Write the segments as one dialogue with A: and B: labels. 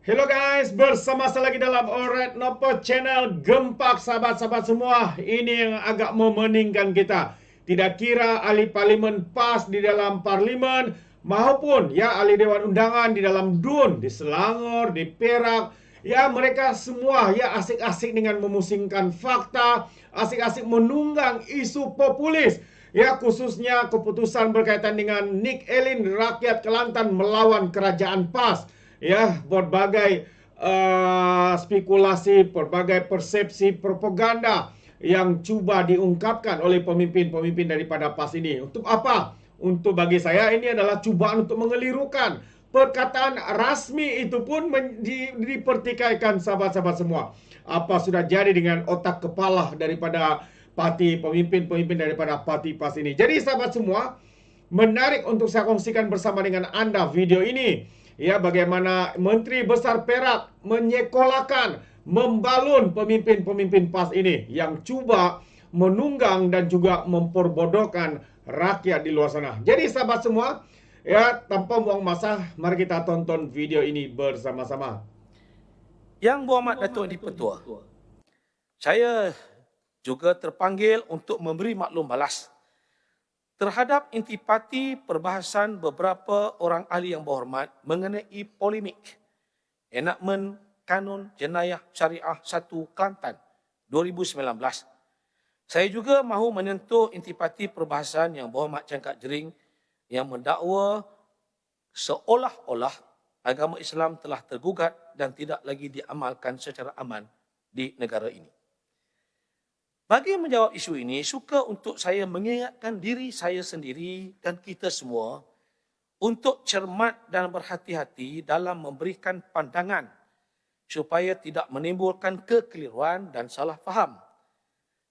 A: Hello guys, bersama saya lagi dalam Alright Nopo Channel. Gempak sahabat-sahabat semua. Ini yang agak memeningkan kita. Tidak kira ahli parlimen PAS di dalam parlimen maupun ya ahli Dewan Undangan di dalam DUN, di Selangor, di Perak. Ya mereka semua ya asik-asik dengan memusingkan fakta, asik-asik menunggang isu populis. Ya khususnya keputusan berkaitan dengan Nick Elin rakyat Kelantan melawan kerajaan PAS. Ya berbagai spekulasi, berbagai persepsi propaganda yang cuba diungkapkan oleh pemimpin-pemimpin daripada PAS ini. Untuk apa? Untuk bagi saya ini adalah cubaan untuk mengelirukan. Perkataan rasmi itu pun dipertikaikan sahabat-sahabat semua. Apa sudah jadi dengan otak kepala daripada parti pemimpin-pemimpin daripada parti PAS ini. Jadi sahabat semua, menarik untuk saya kongsikan bersama dengan Anda video ini. Ya, bagaimana Menteri Besar Perak menyekolahkan, membalun pemimpin-pemimpin PAS ini yang cuba menunggang dan juga memperbodohkan rakyat di luar sana. Jadi sahabat semua, ya tanpa buang masa, mari kita tonton video ini bersama-sama.
B: Yang Muhammad Datuk Dipertua, saya juga terpanggil untuk memberi maklum balas terhadap intipati perbahasan beberapa orang ahli yang berhormat mengenai polemik enakmen Kanun Jenayah Syariah 1 Kelantan 2019. Saya juga mahu menyentuh intipati perbahasan yang berhormat Cangkak Jering yang mendakwa seolah-olah agama Islam telah tergugat dan tidak lagi diamalkan secara aman di negara ini. Bagi menjawab isu ini, suka untuk saya mengingatkan diri saya sendiri dan kita semua untuk cermat dan berhati-hati dalam memberikan pandangan supaya tidak menimbulkan kekeliruan dan salah faham.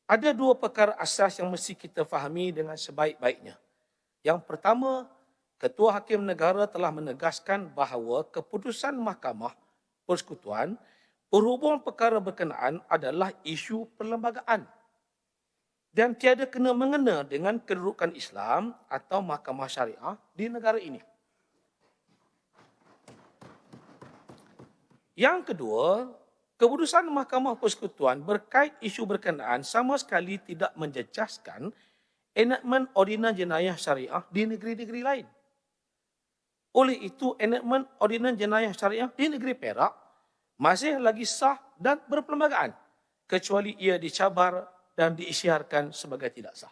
B: Ada dua perkara asas yang mesti kita fahami dengan sebaik-baiknya. Yang pertama, Ketua Hakim Negara telah menegaskan bahawa keputusan Mahkamah Persekutuan berhubung perkara berkenaan adalah isu perlembagaan dan tiada kena mengena dengan kedudukan Islam atau mahkamah syariah di negara ini. Yang kedua, keputusan Mahkamah Persekutuan berkait isu berkenaan sama sekali tidak menjejaskan enakmen Ordinan Jenayah Syariah di negeri-negeri lain. Oleh itu, enakmen Ordinan Jenayah Syariah di negeri Perak masih lagi sah dan berperlembagaan kecuali ia dicabar dan diisytiharkan sebagai tidak sah.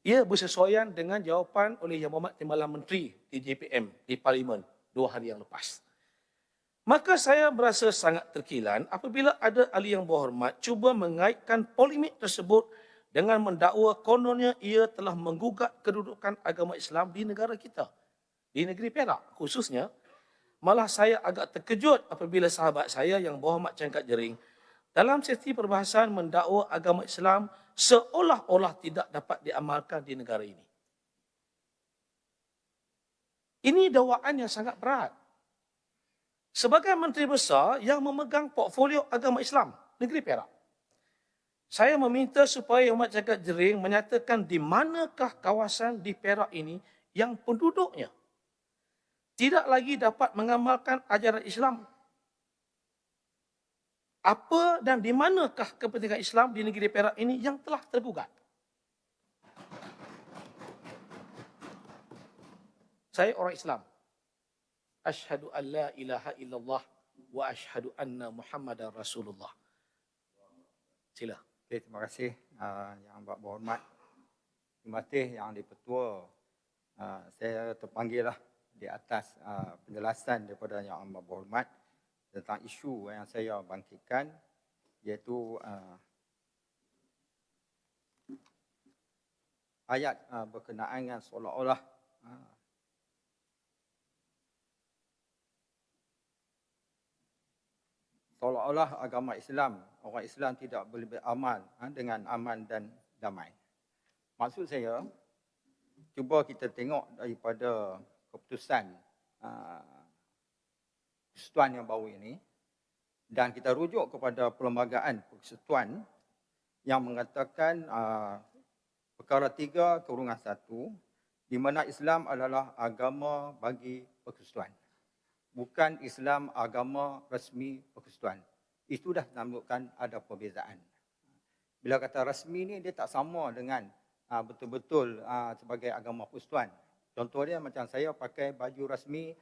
B: Ia bersesuaian dengan jawapan oleh Yang Berhormat Timbalan Menteri di JPM di Parlimen 2 hari yang lepas. Maka saya berasa sangat terkilan apabila ada ahli yang berhormat cuba mengaitkan polemik tersebut dengan mendakwa kononnya ia telah menggugat kedudukan agama Islam di negara kita, di negeri Perak khususnya. Malah saya agak terkejut apabila sahabat saya yang berhormat Cangkak Jering dalam sesi perbahasan mendakwa agama Islam seolah-olah tidak dapat diamalkan di negara ini. Ini dakwaan yang sangat berat. Sebagai Menteri Besar yang memegang portfolio agama Islam negeri Perak, saya meminta supaya Umat Cangkak Jering menyatakan di manakah kawasan di Perak ini yang penduduknya tidak lagi dapat mengamalkan ajaran Islam. Apa dan di manakah kepentingan Islam di negeri Perak ini yang telah tergugat? Saya orang Islam. Asyhadu an la ilaha illallah wa asyhadu anna Muhammadar Rasulullah. Sila.
C: Okay, terima kasih Yang Berhormat. Terima kasih Yang Dipertua. Saya terpanggil di atas penjelasan daripada Yang Amat Berhormat tentang isu yang saya bangkitkan, iaitu ayat berkenaan dengan seolah-olah agama Islam, orang Islam tidak boleh beramal dengan aman dan damai. Maksud saya, cuba kita tengok daripada keputusan persekutuan yang baru ini dan kita rujuk kepada perlembagaan persekutuan yang mengatakan perkara 3/1 di mana Islam adalah agama bagi persekutuan. bukan Islam agama rasmi persekutuan. Itu dah menunjukkan ada perbezaan. Bila kata rasmi ni dia tak sama dengan betul-betul sebagai agama persekutuan. Contoh dia macam saya pakai baju rasmi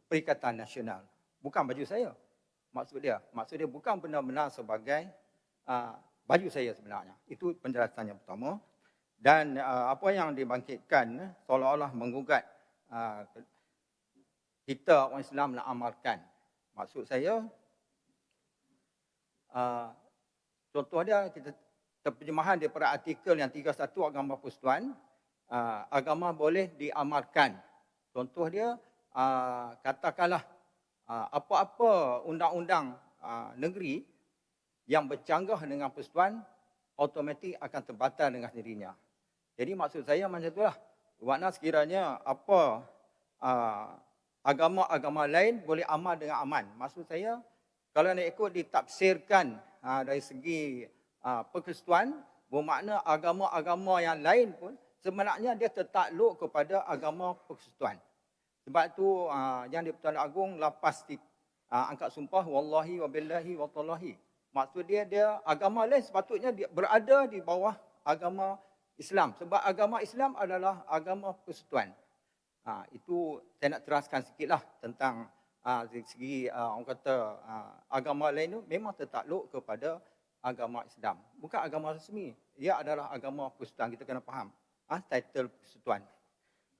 C: Perikatan Nasional. Bukan baju saya. Maksud dia bukan benar-benar sebagai baju saya sebenarnya. Itu penjelasan yang pertama. Dan apa yang dibangkitkan seolah-olah menggugat kita orang Islam nak amalkan. Maksud saya, contoh dia, kita terjemahan daripada artikel yang 31 agama persekutuan, agama boleh diamalkan. Contoh dia, katakanlah apa-apa undang-undang negeri yang bercanggah dengan persekutuan, automatik akan terbatal dengan sendirinya. Jadi maksud saya macam itulah. Makna sekiranya apa agama-agama lain boleh amal dengan aman. Maksud saya, kalau nak ikut ditafsirkan dari segi persekutuan, bermakna agama-agama yang lain pun sebenarnya dia tertakluk kepada agama persekutuan. Sebab tu yang di-Pertuan Agong lepas angkat sumpah wallahi wa billahi wa tallahi. Maksud dia agama lain sepatutnya dia berada di bawah agama Islam. Sebab agama Islam adalah agama persekutuan. Itu saya nak teraskan sikitlah tentang dari segi orang kata agama lain tu memang tertakluk kepada agama Islam. Bukan agama rasmi. Dia adalah agama persekutuan. Kita kena faham title persekutuan.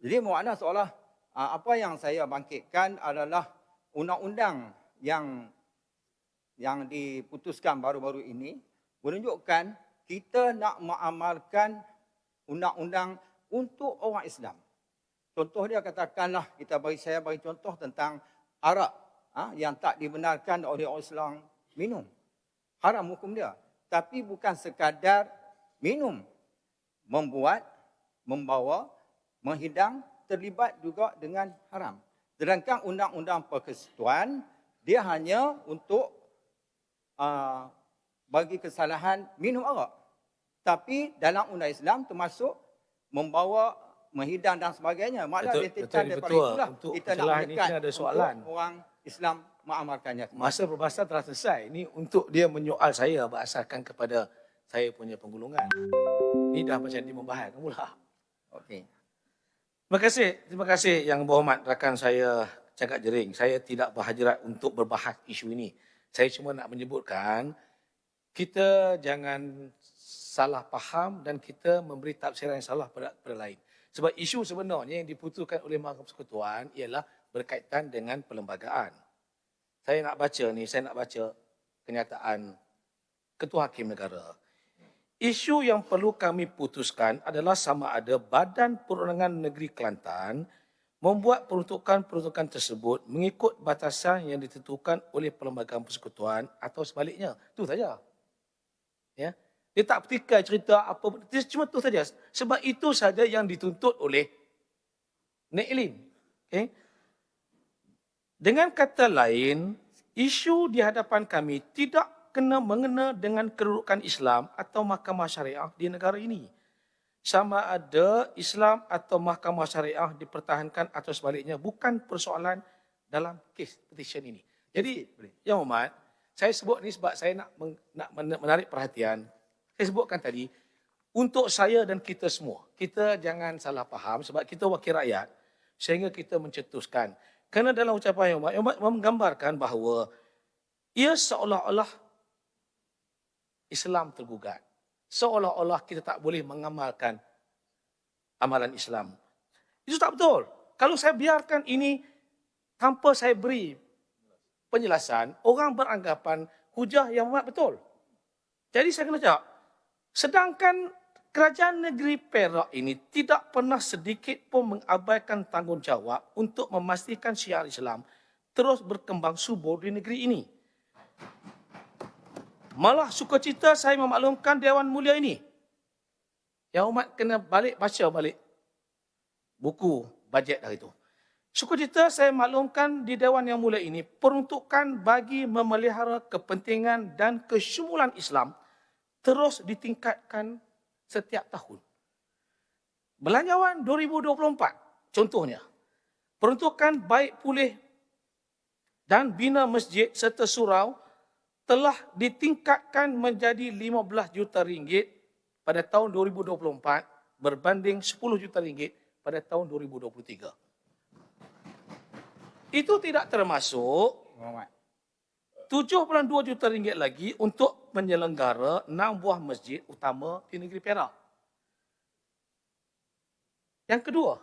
C: Jadi makna seolah apa yang saya bangkitkan adalah undang-undang yang diputuskan baru-baru ini menunjukkan kita nak mengamalkan undang-undang untuk orang Islam. Contoh dia katakanlah saya bagi contoh tentang arak yang tak dibenarkan oleh orang Islam minum. Haram hukum dia. Tapi bukan sekadar minum. Membuat, membawa, menghidang terlibat juga dengan haram. Sedangkan undang-undang persekutuan dia hanya untuk bagi kesalahan minum arak. Tapi dalam undang Islam termasuk membawa, menghidang dan sebagainya. Maknanya betul, daripada itulah
B: untuk
C: kita nak mendekat
B: ada soalan.
C: untuk orang Islam mengamalkannya.
B: Masa perbahasan telah selesai. Ini untuk dia menyoal saya berdasarkan kepada saya punya penggulungan. Ini dah macam dia membahaskan pula.
C: Okey.
B: Terima kasih yang berhormat rakan saya Cakap Jering. Saya tidak berhajrat untuk berbahas isu ini. Saya cuma nak menyebutkan kita jangan salah faham dan kita memberi tafsiran yang salah pada lain. Sebab isu sebenarnya yang diputuskan oleh Mahkamah Persekutuan ialah berkaitan dengan perlembagaan. Saya nak baca kenyataan Ketua Hakim Negara. Isu yang perlu kami putuskan adalah sama ada Badan Perundangan Negeri Kelantan membuat peruntukan-peruntukan tersebut mengikut batasan yang ditentukan oleh Perlembagaan Persekutuan atau sebaliknya. Itu saja. Ya. Dia tak petikai cerita apa, dia cuma itu saja. Sebab itu saja yang dituntut oleh Neilin. Okay. Dengan kata lain, isu di hadapan kami tidak mengena dengan kedudukan Islam atau mahkamah syariah di negara ini. Sama ada Islam atau mahkamah syariah dipertahankan atau sebaliknya bukan persoalan dalam kes petition ini. Jadi, Yang Hormat, saya sebut ni sebab saya nak menarik perhatian. Saya sebutkan tadi, untuk saya dan kita semua, kita jangan salah faham sebab kita wakil rakyat sehingga kita mencetuskan. Kerana dalam ucapan Yang Hormat menggambarkan bahawa ia seolah-olah Islam tergugat. Seolah-olah kita tak boleh mengamalkan amalan Islam. Itu tak betul. Kalau saya biarkan ini tanpa saya beri penjelasan, orang beranggapan hujah Yang Hormat betul. Jadi saya kena cakap, sedangkan kerajaan negeri Perak ini tidak pernah sedikit pun mengabaikan tanggungjawab untuk memastikan syiar Islam terus berkembang subur di negeri ini. Malah sukacita saya memaklumkan Dewan Mulia ini. Yang Hormat kena baca balik buku bajet dah itu. Sukacita saya maklumkan di Dewan Yang Mulia ini peruntukan bagi memelihara kepentingan dan kesyumulan Islam terus ditingkatkan setiap tahun. Belanjawan 2024 contohnya. Peruntukan baik pulih dan bina masjid serta surau telah ditingkatkan menjadi 15 juta ringgit pada tahun 2024 berbanding 10 juta ringgit pada tahun 2023. Itu tidak termasuk
C: Muhammad.
B: 7.2 juta ringgit lagi untuk menyelenggara 6 buah masjid utama di negeri Perak. Yang kedua,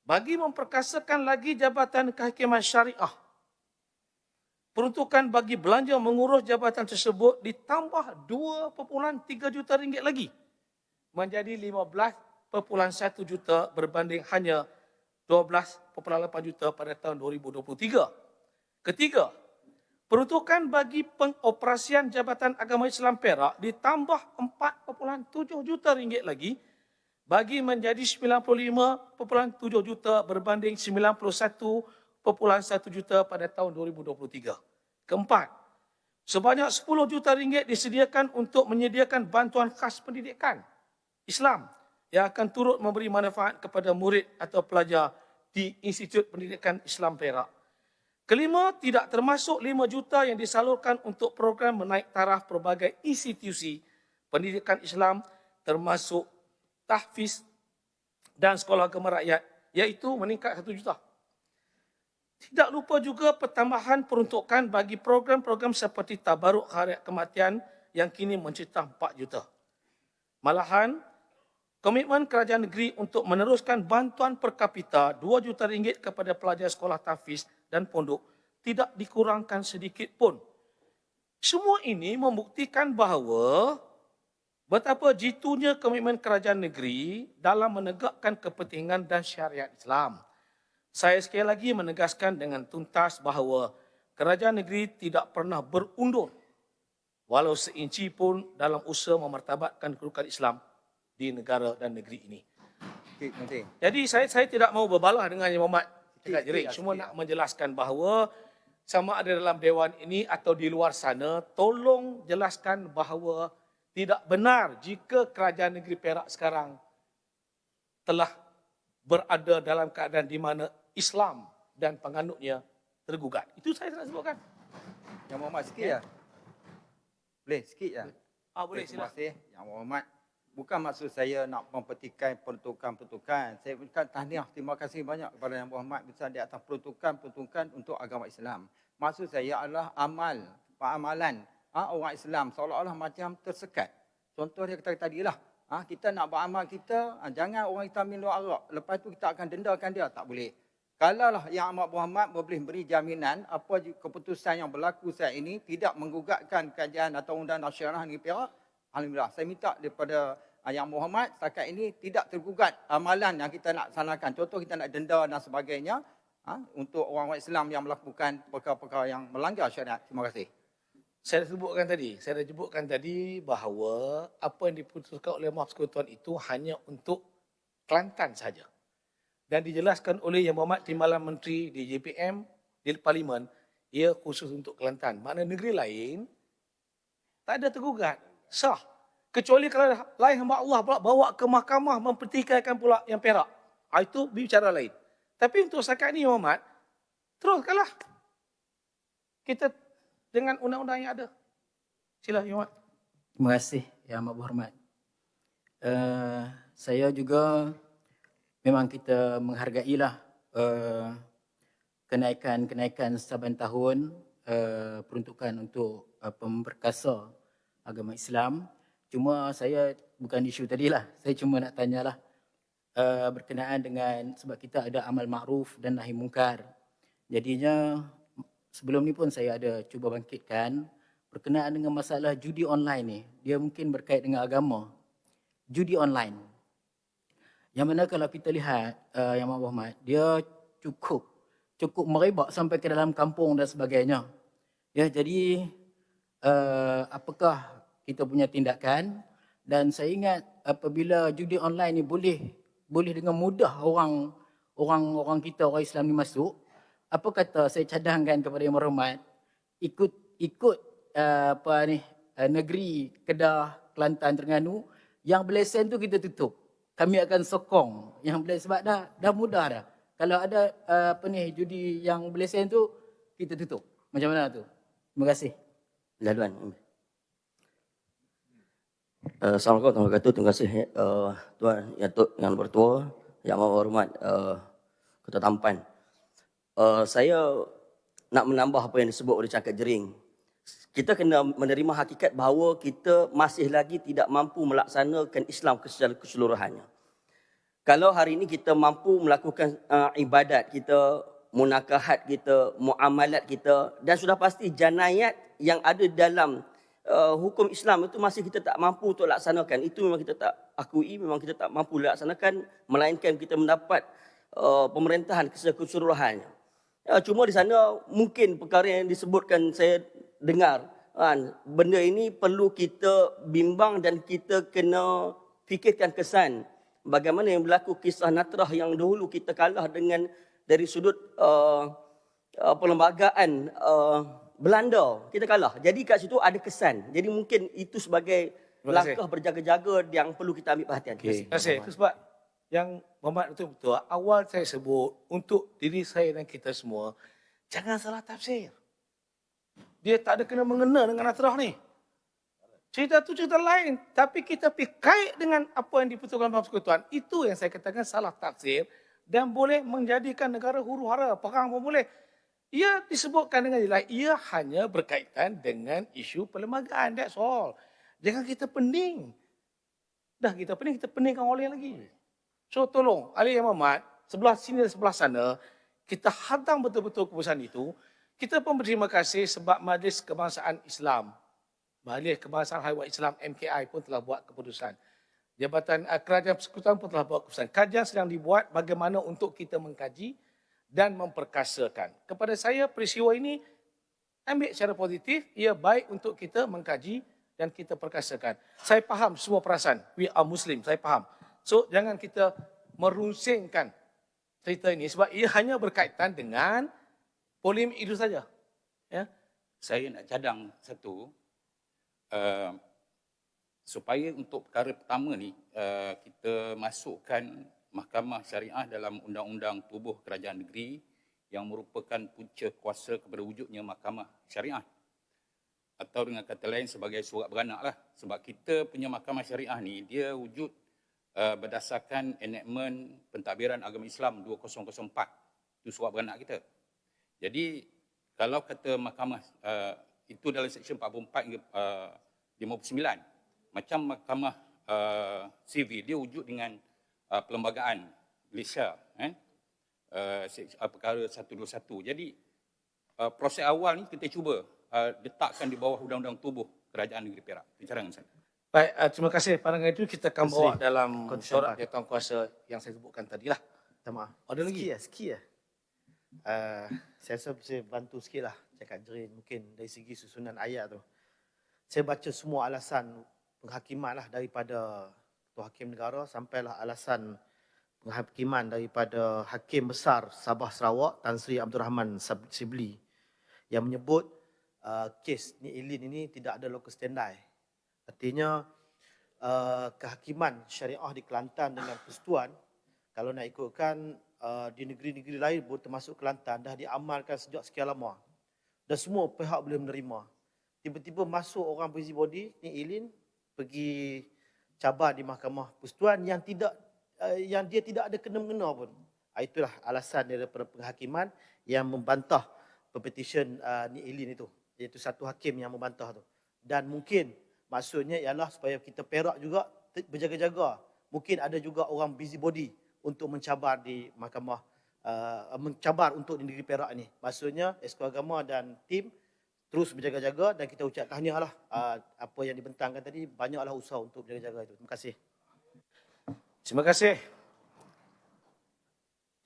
B: bagi memperkasakan lagi Jabatan Kehakiman Syariah, peruntukan bagi belanja mengurus jabatan tersebut ditambah 2.3 juta ringgit lagi menjadi 15.1 juta berbanding hanya 12.8 juta pada tahun 2023. Ketiga, peruntukan bagi pengoperasian Jabatan Agama Islam Perak ditambah 4.7 juta ringgit lagi bagi menjadi 95.7 juta berbanding 91.1 juta pada tahun 2023. Keempat, sebanyak 10 juta ringgit disediakan untuk menyediakan bantuan khas pendidikan Islam yang akan turut memberi manfaat kepada murid atau pelajar di Institut Pendidikan Islam Perak. Kelima, tidak termasuk 5 juta yang disalurkan untuk program menaik taraf pelbagai institusi pendidikan Islam termasuk tahfiz dan sekolah agama rakyat, iaitu meningkat 1 juta. Tidak lupa juga pertambahan peruntukan bagi program-program seperti tabaruk hari kematian yang kini mencecah 4 juta. Malahan, komitmen kerajaan negeri untuk meneruskan bantuan per kapita 2 juta ringgit kepada pelajar sekolah tahfiz dan pondok tidak dikurangkan sedikit pun. Semua ini membuktikan bahawa betapa jitunya komitmen kerajaan negeri dalam menegakkan kepentingan dan syariat Islam. Saya sekali lagi menegaskan dengan tuntas bahawa kerajaan negeri tidak pernah berundur walau seinci pun dalam usaha memartabatkan kedudukan Islam di negara dan negeri ini. Jadi saya tidak mau berbalah dengan Yang Berhormat Cakap Jerit. Cuma nak menjelaskan bahawa sama ada dalam Dewan ini atau di luar sana, tolong jelaskan bahawa tidak benar jika kerajaan negeri Perak sekarang telah berada dalam keadaan di mana Islam dan penganutnya tergugat. Itu saya nak sebutkan.
C: Yang Muhammad sikit ya. Boleh sikit ya.
B: Boleh,
C: Terima
B: silakan.
C: kasih Yang Muhammad. Bukan maksud saya nak mempertikai peruntukan-peruntukan. Saya berikan tahniah, terima kasih banyak kepada Yang Muhammad besar di atas peruntukan-peruntukan untuk agama Islam. Maksud saya adalah amalan orang Islam seolah-olah macam tersekat. Contoh dia kata tadi lah. Kita nak beramal kita, jangan orang hitam minum arak. Lepas tu kita akan dendakan dia. Tak boleh. Kalaulah Yang Amat Berhormat boleh beri jaminan apa keputusan yang berlaku saat ini tidak menggugatkan kajian atau undang-undang syariah negeri Perak, alhamdulillah. Saya minta daripada Yang Berhormat setakat ini tidak tergugat amalan yang kita nak laksanakan. Contoh kita nak denda dan sebagainya untuk orang-orang Islam yang melakukan perkara-perkara yang melanggar syariat. Terima kasih.
B: Saya dah sebutkan tadi bahawa apa yang diputuskan oleh Mahkamah Persekutuan itu hanya untuk Kelantan saja. Dan dijelaskan oleh Yang Berhormat Timbalan Menteri di JPM, di Parlimen, ia khusus untuk Kelantan. Makna negeri lain tak ada tergugat, sah. Kecuali kalau lain hamba Allah pula bawa ke mahkamah mempertikaikan pula yang Perak. Itu bicara lain. Tapi untuk setakat ini Yang Berhormat, teruskanlah kita dengan undang-undang yang ada. Sila Yang Berhormat.
D: Terima kasih Yang Amat Berhormat. Saya juga memang kita menghargailah kenaikan saban tahun peruntukan untuk pemberkasa agama Islam. Cuma saya bukan isu tadilah. Saya cuma nak tanyalah berkenaan dengan sebab kita ada amal ma'ruf dan nahi mungkar. Jadinya sebelum ni pun saya ada cuba bangkitkan berkenaan dengan masalah judi online ni. Dia mungkin berkait dengan agama. Judi online. Yang mana kalau kita lihat Yang Amat Berhormat, dia cukup merebak sampai ke dalam kampung dan sebagainya. Ya, jadi apakah kita punya tindakan? Dan saya ingat apabila judi online ni boleh dengan mudah orang kita, orang Islam ni masuk, apa kata saya cadangkan kepada Yang Berhormat ikut negeri Kedah, Kelantan, Terengganu, yang berlesen tu kita tutup. Kami akan sokong yang boleh sebab dah mudah dah. Kalau ada judi yang berlesen tu kita tutup. Macam mana tu? Terima kasih.
E: Laluan. Assalamualaikum warahmatullahi wabarakatuh. Terima kasih Tuan Yang Bertua, Yang Berhormat Ketua Tampan. Saya nak menambah apa yang disebut oleh Cangkap Jering. Kita kena menerima hakikat bahawa kita masih lagi tidak mampu melaksanakan Islam secara keseluruhannya. Kalau hari ini kita mampu melakukan ibadat kita, munakahat kita, muamalat kita, dan sudah pasti janayat yang ada dalam hukum Islam itu masih kita tak mampu untuk laksanakan. Itu memang kita tak akui, memang kita tak mampu laksanakan, melainkan kita mendapat pemerintahan secara keseluruhannya. Cuma di sana mungkin perkara yang disebutkan saya dengar, kan, benda ini perlu kita bimbang dan kita kena fikirkan kesan bagaimana yang berlaku kisah Natrah yang dahulu kita kalah dengan dari sudut perlembagaan Belanda, kita kalah. Jadi kat situ ada kesan. Jadi mungkin itu sebagai langkah berjaga-jaga yang perlu kita ambil perhatian.
B: Terima kasih. Itu sebab yang Muhammad betul-betul awal saya sebut untuk diri saya dan kita semua, jangan salah tafsir. Dia tak ada kena mengena dengan Natrah ni. Cerita tu cerita lain. Tapi kita pergi kait dengan apa yang diputuskan dalam persekutuan. Itu yang saya katakan salah tafsir dan boleh menjadikan negara huru-hara. Perang pun boleh. Ia disebutkan dengan jelas. Ia hanya berkaitan dengan isu perlembagaan. That's all. Jangan kita pening. Dah kita pening, kita peningkan orang lain lagi. So tolong, Ali Yang Muhammad, sebelah sini dan sebelah sana, kita hadang betul-betul keputusan itu. Kita pun berterima kasih sebab Majlis Kebangsaan Islam, Majlis Kebangsaan Haiwan Islam MKI pun telah buat keputusan. Jabatan Kerajaan Persekutuan pun telah buat keputusan. Kajian sedang dibuat bagaimana untuk kita mengkaji dan memperkasakan. Kepada saya peristiwa ini ambil secara positif, ia baik untuk kita mengkaji dan kita perkasakan. Saya faham semua perasaan. We are Muslim, saya faham. So jangan kita merunsingkan cerita ini sebab ia hanya berkaitan dengan polemik itu saja. Ya.
F: Saya nak cadang satu, supaya untuk perkara pertama ni, kita masukkan Mahkamah Syariah dalam Undang-Undang Tubuh Kerajaan Negeri yang merupakan punca kuasa kepada wujudnya Mahkamah Syariah. Atau dengan kata lain sebagai surat beranak lah. Sebab kita punya Mahkamah Syariah ni, dia wujud berdasarkan enactment Pentadbiran Agama Islam 2004. Itu surat beranak kita. Jadi, kalau kata mahkamah, itu dalam Seksyen 44 hingga 59. Macam mahkamah sivil, dia wujud dengan perlembagaan Malaysia. Perkara 121. Jadi, proses awal ni kita cuba letakkan di bawah Undang-Undang Tubuh Kerajaan Negeri Perak. Bicara dengan saya.
B: Baik, terima kasih. Pandangan itu kita akan bawa dalam surat jawatankuasa yang saya sebutkan tadi lah.
G: Minta maaf.
B: Ada lagi?
G: Sikit lah. Saya rasa bisa bantu sikit lah cakap Jerin mungkin dari segi susunan ayat tu. Saya baca semua alasan penghakiman lah daripada Ketua Hakim Negara sampailah alasan penghakiman daripada Hakim Besar Sabah Sarawak Tan Sri Abdul Rahman Sibli yang menyebut kes Nik Eileen ini tidak ada locus standi. Artinya kehakiman syariah di Kelantan dengan persekutuan kalau nak ikutkan di negeri-negeri lain pun termasuk Kelantan dah diamalkan sejak sekian lama. Dan semua pihak boleh menerima. Tiba-tiba masuk orang busybody, Nik Eileen pergi cabar di Mahkamah Persekutuan yang dia tidak ada kena-mengena pun. Itulah alasan daripada penghakiman yang membantah petition Nik Eileen itu. Iaitu satu hakim yang membantah tu. Dan mungkin maksudnya ialah supaya kita Perak juga berjaga-jaga. Mungkin ada juga orang busybody untuk mencabar di mahkamah, mencabar untuk di negeri Perak ni. Maksudnya Esko Agama dan tim terus berjaga-jaga dan kita ucap tahniah lah apa yang dibentangkan tadi, banyaklah usaha untuk berjaga-jaga itu. Terima kasih.
B: Terima kasih.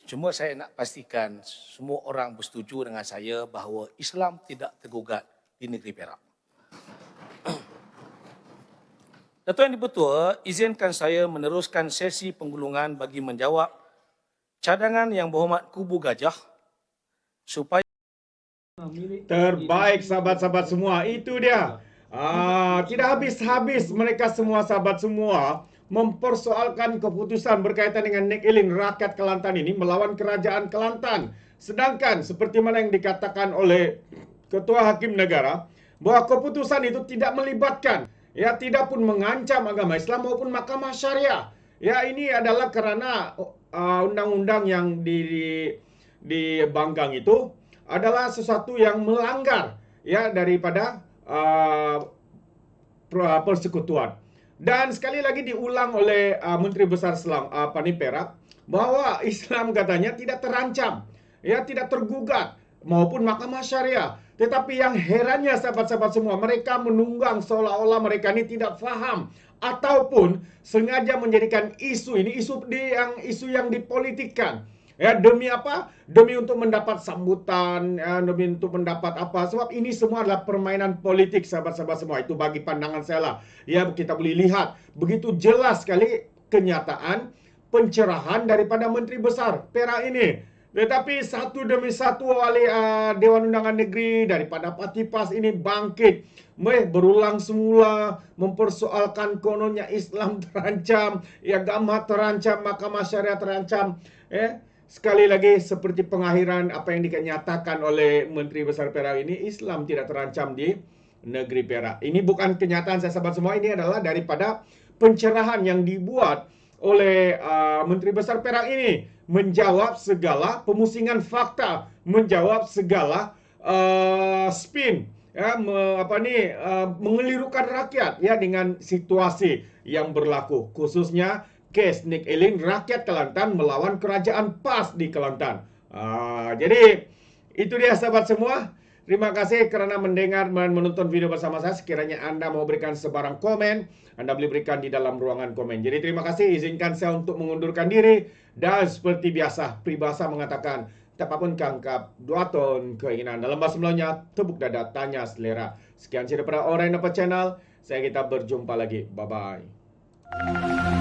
B: Cuma saya nak pastikan semua orang bersetuju dengan saya bahawa Islam tidak tergugat di negeri Perak. Datuk Yang Dipertua, izinkan saya meneruskan sesi penggulungan bagi menjawab cadangan Yang Berhormat Kubu Gajah supaya
A: Terbaik sahabat-sahabat semua. Itu dia. Tidak habis-habis mereka semua sahabat semua mempersoalkan keputusan berkaitan dengan Nek Elin rakyat Kelantan ini melawan kerajaan Kelantan. Sedangkan seperti mana yang dikatakan oleh Ketua Hakim Negara, bahwa keputusan itu tidak melibatkan, ya tidak pun mengancam agama Islam maupun Mahkamah Syariah. Ya, ini adalah karena undang-undang yang di Banggang itu adalah sesuatu yang melanggar ya daripada persekutuan. Dan sekali lagi diulang oleh Menteri Besar Islam Pani Perak bahwa Islam katanya tidak terancam, ya tidak tergugat maupun Mahkamah Syariah. Tetapi yang herannya sahabat-sahabat semua, mereka menunggang seolah-olah mereka ini tidak faham ataupun sengaja menjadikan isu ini isu yang dipolitikkan. Ya, demi apa? Demi untuk mendapat sambutan, ya, demi untuk mendapat apa? Sebab ini semua adalah permainan politik, sahabat-sahabat semua. Itu bagi pandangan saya lah. Ya, kita boleh lihat begitu jelas sekali kenyataan pencerahan daripada Menteri Besar Perak ini. Tetapi satu demi satu oleh Dewan Undangan Negeri daripada Parti PAS ini bangkit, berulang semula mempersoalkan kononnya Islam terancam, agama terancam, Mahkamah Syariah terancam. Sekali lagi seperti pengakhiran apa yang dinyatakan oleh Menteri Besar Perak ini, Islam tidak terancam di negeri Perak. Ini bukan kenyataan saya sahabat semua, ini adalah daripada pencerahan yang dibuat oleh Menteri Besar Perak ini, menjawab segala pemusingan fakta, menjawab segala spin, ya, mengelirukan rakyat ya dengan situasi yang berlaku, khususnya kes Nek Elin rakyat Kelantan melawan kerajaan PAS di Kelantan. Jadi itu dia sahabat semua. Terima kasih kerana mendengar dan menonton video bersama saya. Sekiranya Anda mau berikan sebarang komen, Anda boleh berikan di dalam ruangan komen. Jadi terima kasih, izinkan saya untuk mengundurkan diri. Dan seperti biasa, peribahasa mengatakan, tapapun kangkap, 2 ton keinginan. Dalam bahasa Melayunya, tepuk dada, tanya selera. Sekian daripada Orang Dapat Channel. Saya kita berjumpa lagi. Bye-bye.